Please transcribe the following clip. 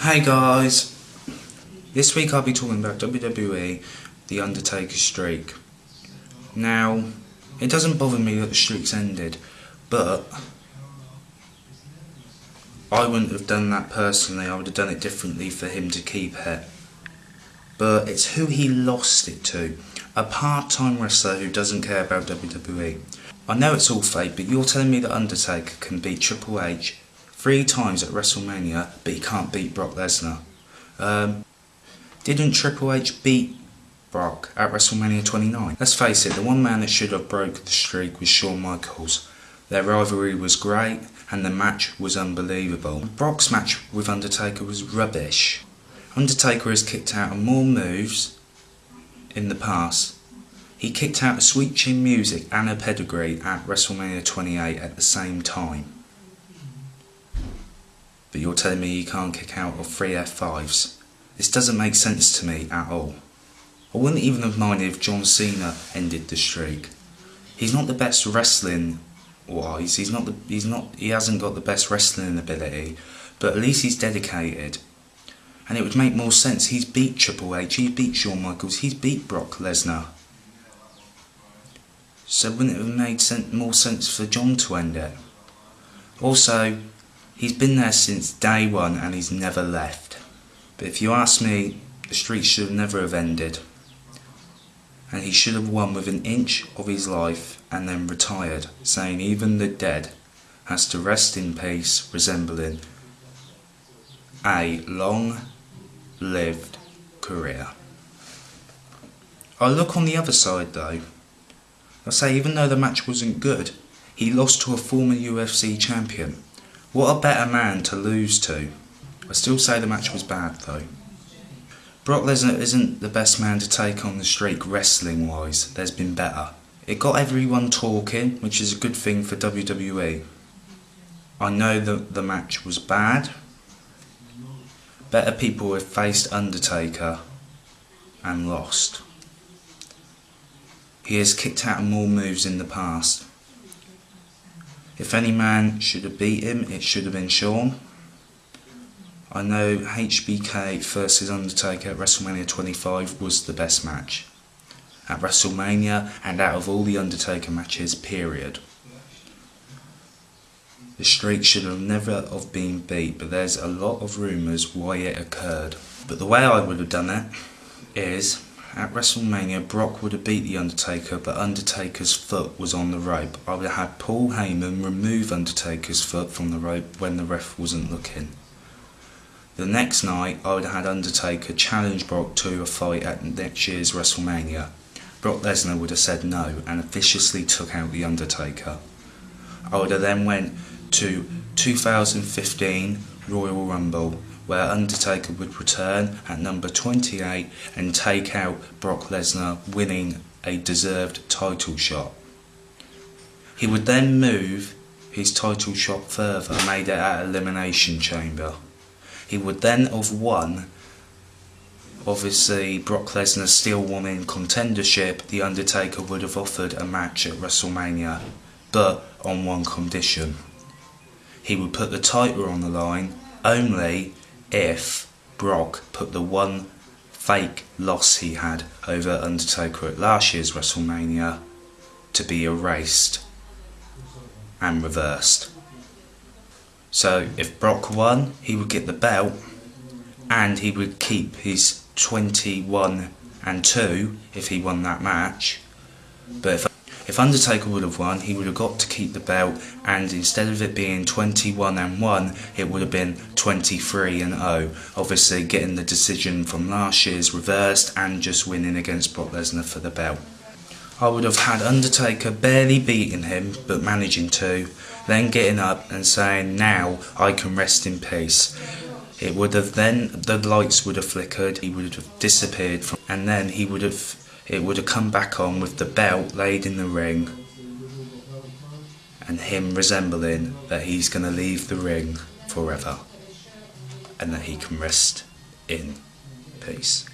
Hey guys, this week I'll be talking about WWE, the Undertaker streak. Now, it doesn't bother me that the streak's ended, but I wouldn't have done that personally. I would have done it differently for him to keep it. But it's who he lost it to, a part-time wrestler who doesn't care about WWE. I know it's all fake, but you're telling me that Undertaker can beat Triple H 3 times at Wrestlemania, but he can't beat Brock Lesnar. Didn't Triple H beat Brock at Wrestlemania 29? Let's face it, the one man that should have broke the streak was Shawn Michaels. Their rivalry was great, and the match was unbelievable. Brock's match with Undertaker was rubbish. Undertaker has kicked out of more moves in the past. He kicked out of Sweet Chin Music and a pedigree at WrestleMania 28 at the same time. But you're telling me he can't kick out of 3 F5s. This doesn't make sense to me at all. I wouldn't even have minded if John Cena ended the streak. He's not the best wrestling wise. He hasn't got the best wrestling ability, but at least he's dedicated. And it would make more sense. He's beat Triple H, he's beat Shawn Michaels, he's beat Brock Lesnar. So wouldn't it have made more sense for John to end it? Also, he's been there since day one and he's never left. But if you ask me, the streak should have never have ended. And he should have won within an inch of his life and then retired, saying even the dead has to rest in peace, resembling a long-lived career. I look on the other side though. I say even though the match wasn't good, he lost to a former UFC champion. What a better man to lose to. I still say the match was bad though. Brock Lesnar isn't the best man to take on the streak wrestling wise. There's been better. It got everyone talking, which is a good thing for WWE. I know that the match was bad. Better people have faced Undertaker and lost. He has kicked out more moves in the past. If any man should have beat him, it should have been Shawn. I know HBK versus Undertaker at WrestleMania 25 was the best match at WrestleMania and out of all the Undertaker matches, period. The streak should have never have been beat, but there's a lot of rumours why it occurred. But the way I would have done it is, at WrestleMania, Brock would have beat The Undertaker, but Undertaker's foot was on the rope. I would have had Paul Heyman remove Undertaker's foot from the rope when the ref wasn't looking. The next night, I would have had Undertaker challenge Brock to a fight at next year's WrestleMania. Brock Lesnar would have said no and officiously took out The Undertaker. I would have then went to 2015 Royal Rumble, where Undertaker would return at number 28 and take out Brock Lesnar, winning a deserved title shot. He would then move his title shot further, made it at Elimination Chamber. He would then have won, obviously Brock Lesnar still wanting contendership. The Undertaker would have offered a match at WrestleMania, but on one condition. He would put the title on the line only if Brock put the one fake loss he had over Undertaker at last year's WrestleMania to be erased and reversed. So if Brock won, he would get the belt and he would keep his 21-2 if he won that match. But if Undertaker would have won, he would have got to keep the belt, and instead of it being 21-1, it would have been 23-0. Obviously getting the decision from last year's reversed and just winning against Brock Lesnar for the belt. I would have had Undertaker barely beating him, but managing to, then getting up and saying, now I can rest in peace. It would have then, the lights would have flickered, he would have disappeared, and then it would have come back on with the belt laid in the ring and him resembling that he's going to leave the ring forever and that he can rest in peace.